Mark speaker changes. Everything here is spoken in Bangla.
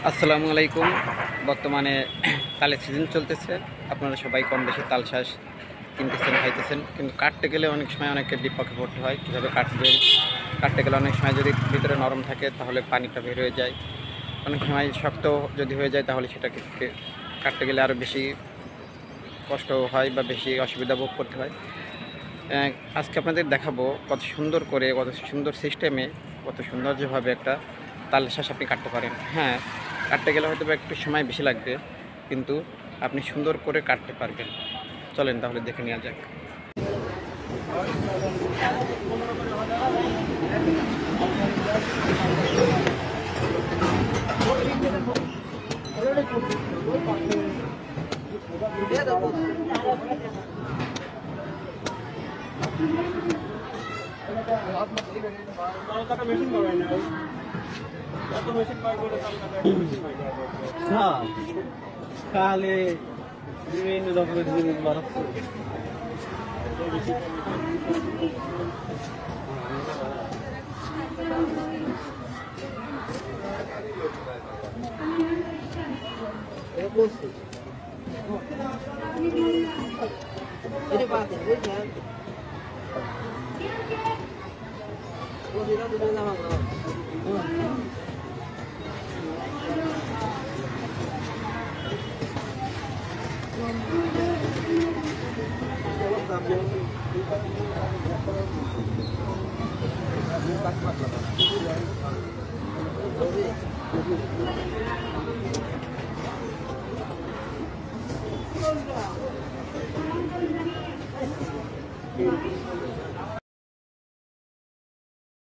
Speaker 1: আসসালামু আলাইকুম। বর্তমানে তালের সিজন চলতেছে। আপনারা সবাই কম বেশি তাল শাঁস কিনতেছেন, খাইতেছেন, কিন্তু কাটতে গেলে অনেক সময় অনেকের বিপক্ষে পড়তে হয়। কীভাবে কাটবেন? কাটতে গেলে অনেক সময় যদি ভিতরে নরম থাকে তাহলে পানিটা বের হয়ে যায়, অনেক সময় শক্ত যদি হয়ে যায় তাহলে সেটাকে কাটতে গেলে আরও বেশি কষ্ট হয় বা বেশি অসুবিধা ভোগ করতে হয়। আজকে আপনাদের দেখাবো কত সুন্দর করে, কত সুন্দর সিস্টেমে, কত সৌন্দর্যভাবে একটা তাল শাঁস আপনি কাটতে পারেন। হ্যাঁ, কাটতে গেলে হয়তো একটু সময় বেশি লাগবে, কিন্তু আপনি সুন্দর করে কাটতে পারবেন। চলেন তাহলে দেখে নেওয়া যাক।
Speaker 2: কালে বিভিন্ন রকমের জিনিস বাড়াচ্ছে।